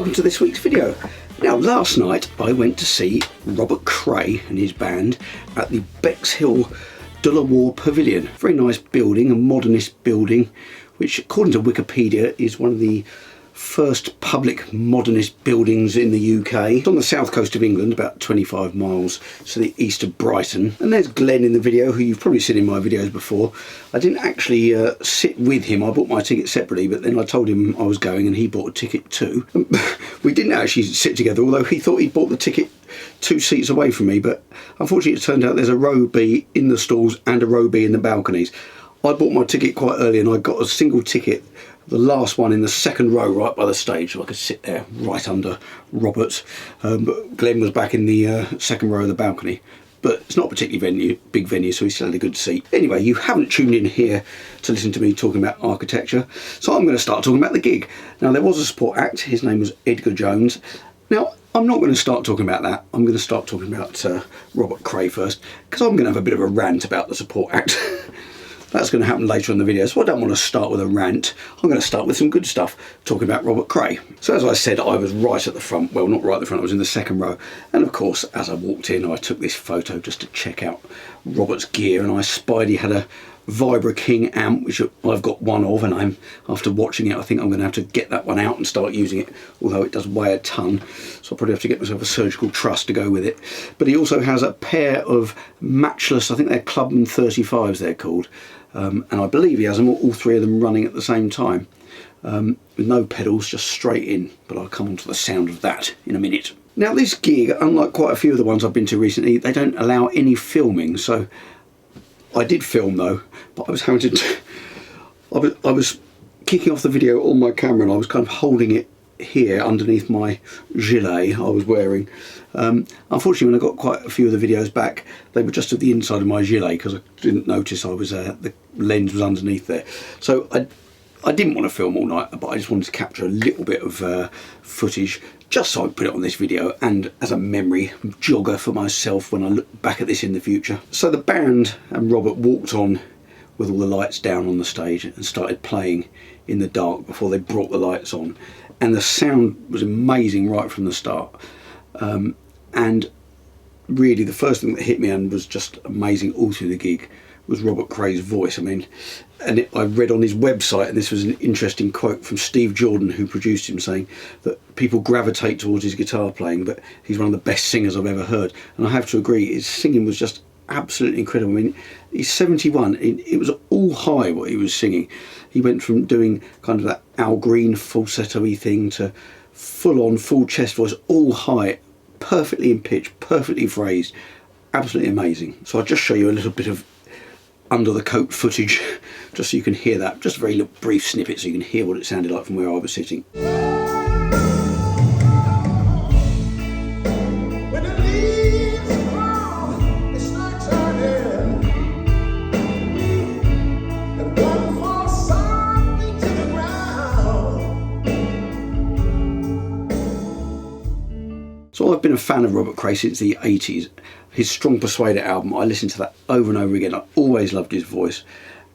welcome to this week's video. Now, last night I went to see Robert Cray and his band at the Bexhill Warr Pavillion. Very nice building, a modernist building, which according to Wikipedia is one of the first public modernist buildings in the UK. It's on the south coast of England, about 25 miles to the east of Brighton. And there's Glenn in the video, who you've probably seen in my videos before. I didn't actually sit with him. I bought my ticket separately, but then I told him I was going and he bought a ticket too. We didn't actually sit together, although he thought he'd bought the ticket 2 seats away from me, but unfortunately it turned out there's a row B in the stalls and a row B in the balconies. I bought my ticket quite early and I got a single ticket, the last one in the second row right by the stage, so I could sit there right under Robert. But Glenn was back in the second row of the balcony. But it's not a particularly big venue, so he still had a good seat. Anyway, you haven't tuned in here to listen to me talking about architecture, so I'm going to start talking about the gig. Now, there was a support act. His name was Edgar Jones. Now, I'm not going to start talking about that. I'm going to start talking about Robert Cray first, because I'm going to have a bit of a rant about the support act. That's going to happen later in the video, so I don't want to start with a rant. I'm going to start with some good stuff, talking about Robert Cray. So as I said, I was right at the front. Well, not right at the front, I was in the second row. And of course, as I walked in, I took this photo just to check out Robert's gear, and I spied he had a Vibra King amp, which I've got one of, and after watching it, I think I'm going to have to get that one out and start using it, although it does weigh a ton, so I'll probably have to get myself a surgical truss to go with it. But he also has a pair of matchless, I think they're Clubman 35s they're called, and I believe he has them all three of them running at the same time, with no pedals, just straight in, but I'll come on to the sound of that in a minute. Now, this gig, unlike quite a few of the ones I've been to recently, they don't allow any filming, so I did film though, but I was having to I was kicking off the video on my camera and I was kind of holding it here underneath my gilet I was wearing. Unfortunately, when I got quite a few of the videos back, they were just at the inside of my gilet because I didn't notice I was the lens was underneath there. So I didn't want to film all night, but I just wanted to capture a little bit of footage just so I could put it on this video and as a memory jogger for myself when I look back at this in the future. So the band and Robert walked on with all the lights down on the stage and started playing in the dark before they brought the lights on, and the sound was amazing right from the start. And really the first thing that hit me and was just amazing all through the gig was Robert Cray's voice. I mean, and I read on his website, and this was an interesting quote from Steve Jordan, who produced him, saying that people gravitate towards his guitar playing, but he's one of the best singers I've ever heard. And I have to agree, his singing was just absolutely incredible. I mean, he's 71, it was all high what he was singing. He went from doing kind of that Al Green falsetto-y thing to full-on, full chest voice, all high, perfectly in pitch, perfectly phrased, absolutely amazing. So I'll just show you a little bit of under the coat footage just so you can hear that, just a very little brief snippet so you can hear what it sounded like from where I was sitting. So I've been a fan of Robert Cray since the 80s. His Strong Persuader album, I listened to that over and over again. I always loved his voice.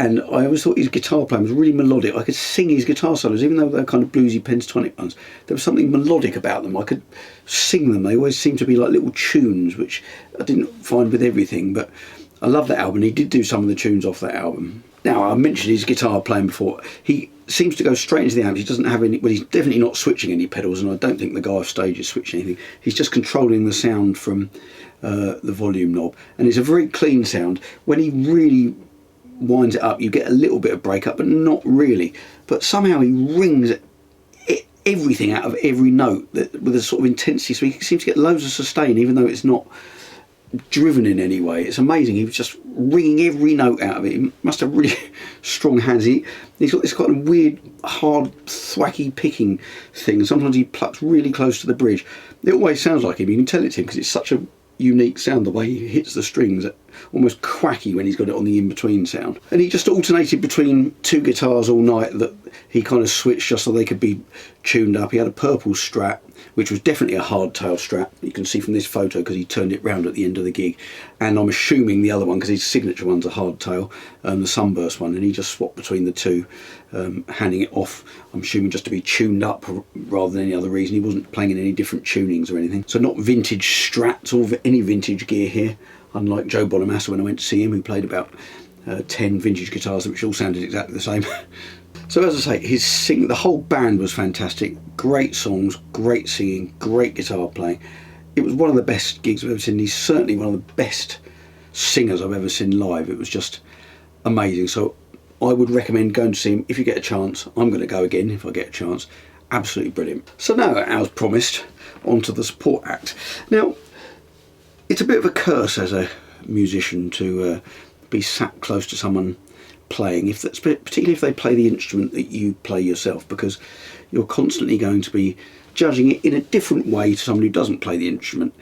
And I always thought his guitar playing was really melodic. I could sing his guitar solos, even though they're kind of bluesy pentatonic ones. There was something melodic about them. I could sing them. They always seemed to be like little tunes, which I didn't find with everything. But I love that album. He did do some of the tunes off that album. Now, I mentioned his guitar playing before. He seems to go straight into the amp. He doesn't have any, well, he's definitely not switching any pedals, and I don't think the guy off stage is switching anything. He's just controlling the sound from the volume knob, and it's a very clean sound. When he really winds it up, you get a little bit of breakup, but not really. But somehow he rings everything out of every note with a sort of intensity, so he seems to get loads of sustain, even though it's not driven in any way. It's amazing. He was just ringing every note out of it. He must have really strong hands. He's got this kind of weird, hard, thwacky picking thing. Sometimes he plucks really close to the bridge. It always sounds like him. You can tell it's him because it's such a unique sound, the way he hits the strings. almost quacky when he's got it on the in-between sound. And he just alternated between two guitars all night that he kind of switched just so they could be tuned up. He had a purple Strat, which was definitely a hardtail Strat. You can see from this photo because he turned it round at the end of the gig. And I'm assuming the other one, because his signature one's a hardtail, the Sunburst one, and he just swapped between the two, handing it off, I'm assuming just to be tuned up rather than any other reason. He wasn't playing in any different tunings or anything. So not vintage Strats or any vintage gear here, unlike Joe Bonamassa when I went to see him, who played about 10 vintage guitars which all sounded exactly the same. So as I say, the whole band was fantastic. Great songs, great singing, great guitar playing. It was one of the best gigs I've ever seen. He's certainly one of the best singers I've ever seen live. It was just amazing. So I would recommend going to see him if you get a chance. I'm going to go again if I get a chance. Absolutely brilliant. So now, as promised, on to the support act. Now, it's a bit of a curse as a musician to be sat close to someone playing, particularly if they play the instrument that you play yourself, because you're constantly going to be judging it in a different way to someone who doesn't play the instrument.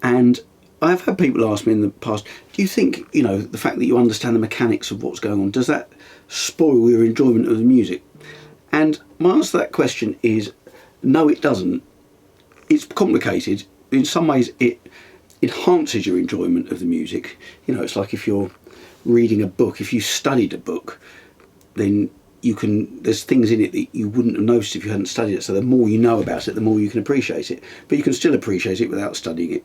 And I've had people ask me in the past, do you think, the fact that you understand the mechanics of what's going on, does that spoil your enjoyment of the music? And my answer to that question is no, it doesn't. It's complicated. In some ways it enhances your enjoyment of the music. It's like if you're reading a book, if you studied a book, then there's things in it that you wouldn't have noticed if you hadn't studied it. So the more you know about it, the more you can appreciate it. But you can still appreciate it without studying it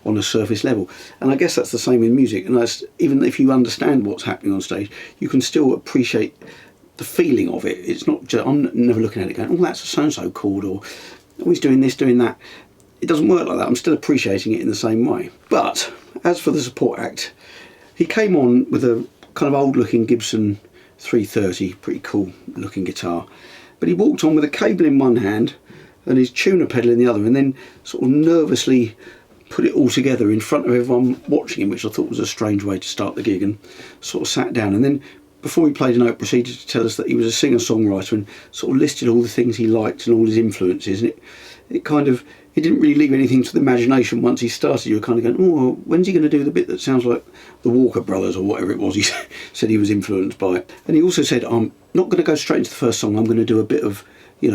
on a surface level. And I guess that's the same in music. And even if you understand what's happening on stage, you can still appreciate the feeling of it. It's not just, I'm never looking at it going, oh, that's a so-and-so chord, or oh, he's doing this, doing that. It doesn't work like that. I'm still appreciating it in the same way. But as for the support act, he came on with a kind of old-looking Gibson 330, pretty cool looking guitar. But he walked on with a cable in one hand and his tuner pedal in the other, and then sort of nervously put it all together in front of everyone watching him, which I thought was a strange way to start the gig, and sort of sat down. And then before he played a note, proceeded to tell us that he was a singer-songwriter and sort of listed all the things he liked and all his influences. And it didn't really leave anything to the imagination once he started. You were kind of going, oh, well, when's he going to do the bit that sounds like the Walker Brothers or whatever it was he said he was influenced by. And he also said, I'm not going to go straight into the first song, I'm going to do a bit of,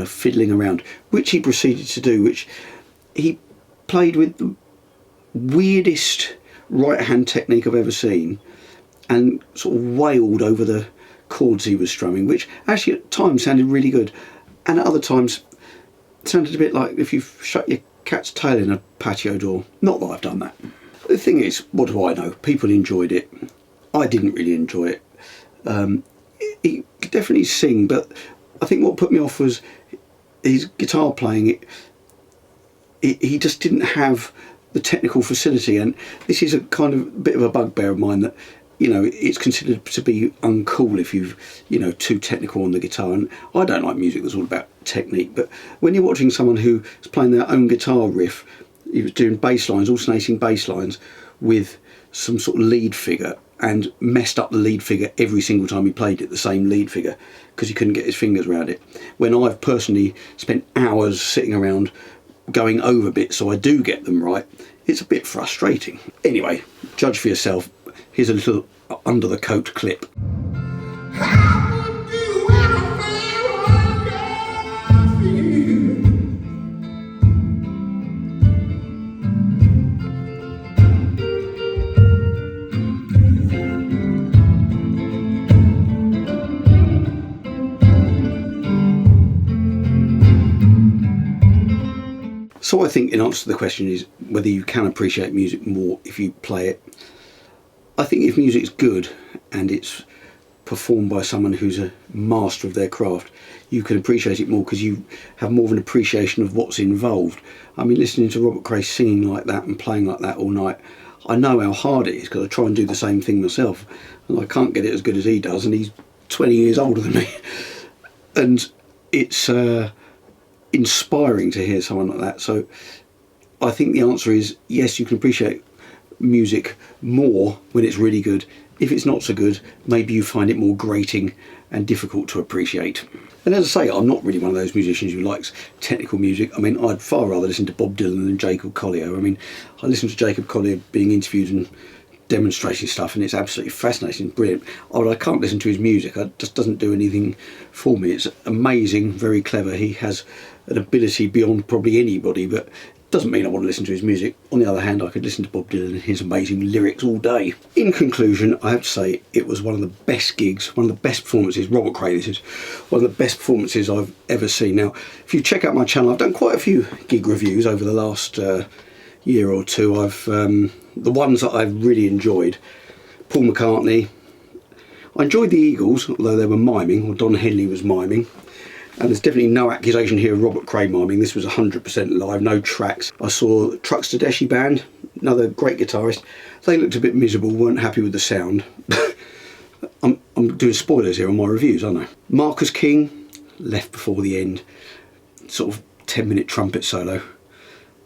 fiddling around, which he proceeded to do, which he played with the weirdest right-hand technique I've ever seen, and sort of wailed over the chords he was strumming, which actually at times sounded really good, and at other times sounded a bit like if you've shut your cat's tail in a patio door. Not that I've done that. The thing is, what do I know? People enjoyed it. I didn't really enjoy it. He could definitely sing, but I think what put me off was his guitar playing. He just didn't have the technical facility, and this is a kind of bit of a bugbear of mine that, it's considered to be uncool if you've, too technical on the guitar. And I don't like music that's all about technique, but when you're watching someone who's playing their own guitar riff, he was doing bass lines, alternating bass lines with some sort of lead figure, and messed up the lead figure every single time he played it, the same lead figure, because he couldn't get his fingers around it. When I've personally spent hours sitting around going over bits so I do get them right, it's a bit frustrating. Anyway, judge for yourself. Here's a little under the coat clip. So I think in answer to the question is whether you can appreciate music more if you play it. I think if music's good and it's performed by someone who's a master of their craft, you can appreciate it more because you have more of an appreciation of what's involved. I mean, listening to Robert Cray singing like that and playing like that all night, I know how hard it is because I try and do the same thing myself, and I can't get it as good as he does, and he's 20 years older than me. And it's inspiring to hear someone like that. So I think the answer is yes, you can appreciate music more when it's really good. If it's not so good, maybe you find it more grating and difficult to appreciate. And as I say, I'm not really one of those musicians who likes technical music. I mean, I'd far rather listen to Bob Dylan than Jacob Collier. I mean, I listened to Jacob Collier being interviewed and demonstrating stuff, and it's absolutely fascinating, brilliant. I can't listen to his music, it just doesn't do anything for me. It's amazing, very clever. He has an ability beyond probably anybody, but doesn't mean I want to listen to his music. On the other hand, I could listen to Bob Dylan and his amazing lyrics all day. In conclusion, I have to say it was one of the best gigs, one of the best performances. Robert Cray, this is one of the best performances I've ever seen. Now, if you check out my channel, I've done quite a few gig reviews over the last year or two. The ones that I've really enjoyed: Paul McCartney. I enjoyed the Eagles, although they were miming, or Don Henley was miming. And there's definitely no accusation here of Robert Cray miming. This was 100% live, no tracks. I saw Trucks Tedeschi Band, another great guitarist. They looked a bit miserable, weren't happy with the sound. I'm doing spoilers here on my reviews, aren't I? Marcus King left before the end, sort of 10-minute trumpet solo.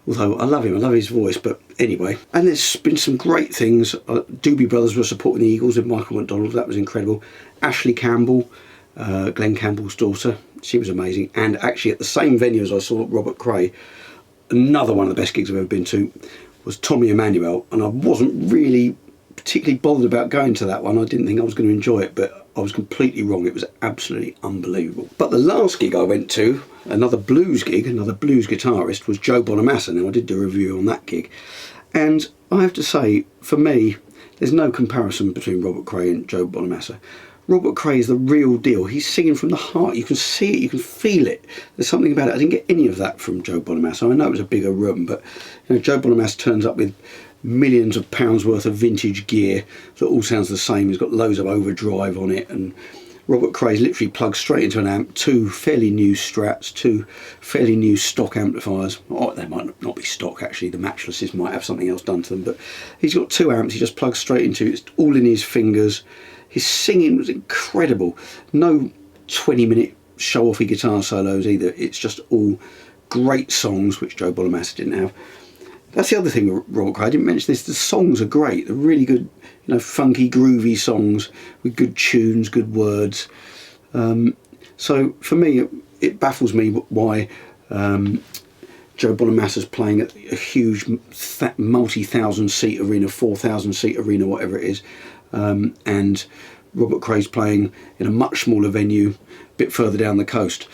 Although I love him, I love his voice, but anyway. And there's been some great things. Doobie Brothers were supporting the Eagles with Michael McDonald, that was incredible. Ashley Campbell, Glenn Campbell's daughter, she was amazing. And actually at the same venue as I saw Robert Cray, another one of the best gigs I've ever been to was Tommy Emmanuel, and I wasn't really particularly bothered about going to that one. I didn't think I was going to enjoy it, but I was completely wrong. It was absolutely unbelievable. But the last gig I went to, another blues gig, another blues guitarist, was Joe Bonamassa. Now I did do a review on that gig, and I have to say, for me, there's no comparison between Robert Cray and Joe Bonamassa. Robert Cray is the real deal. He's singing from the heart. You can see it, you can feel it. There's something about it. I didn't get any of that from Joe Bonamassa. I know it was a bigger room, but you know, Joe Bonamassa turns up with millions of pounds worth of vintage gear that all sounds the same. He's got loads of overdrive on it, and Robert Cray's literally plugged straight into an amp, two fairly new Strats, two fairly new stock amplifiers. Oh, they might not be stock actually, the matchlesses might have something else done to them, but he's got two amps he just plugs straight into. It's all in his fingers. His singing was incredible. No 20-minute show-offy guitar solos either. It's just all great songs, which Joe Bonamassa didn't have. That's the other thing with Robert Cray. I didn't mention this. The songs are great. They're really good, you know, funky, groovy songs with good tunes, good words. So for me, it baffles me why Joe Bonamassa's playing at a huge multi-thousand seat arena, 4,000 seat arena, whatever it is, and Robert Cray's playing in a much smaller venue, a bit further down the coast.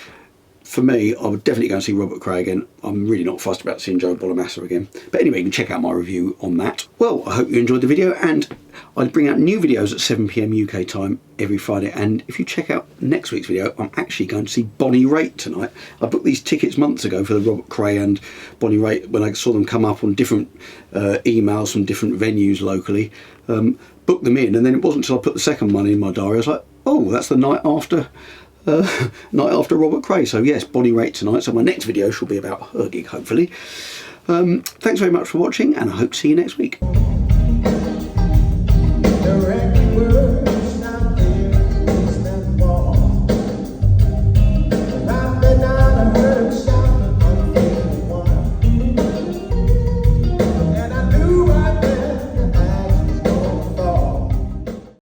For me, I would definitely go and see Robert Cray again. I'm really not fussed about seeing Joe Bonamassa again. But anyway, you can check out my review on that. Well, I hope you enjoyed the video, and I bring out new videos at 7 PM UK time every Friday. And if you check out next week's video, I'm actually going to see Bonnie Raitt tonight. I booked these tickets months ago for the Robert Cray and Bonnie Raitt when I saw them come up on different emails from different venues locally. Booked them in, and then it wasn't until I put the second one in my diary, I was like, oh, that's the night after Robert Cray. So yes, Bonnie Raitt tonight. So my next video shall be about her gig, hopefully. Thanks very much for watching, and I hope to see you next week.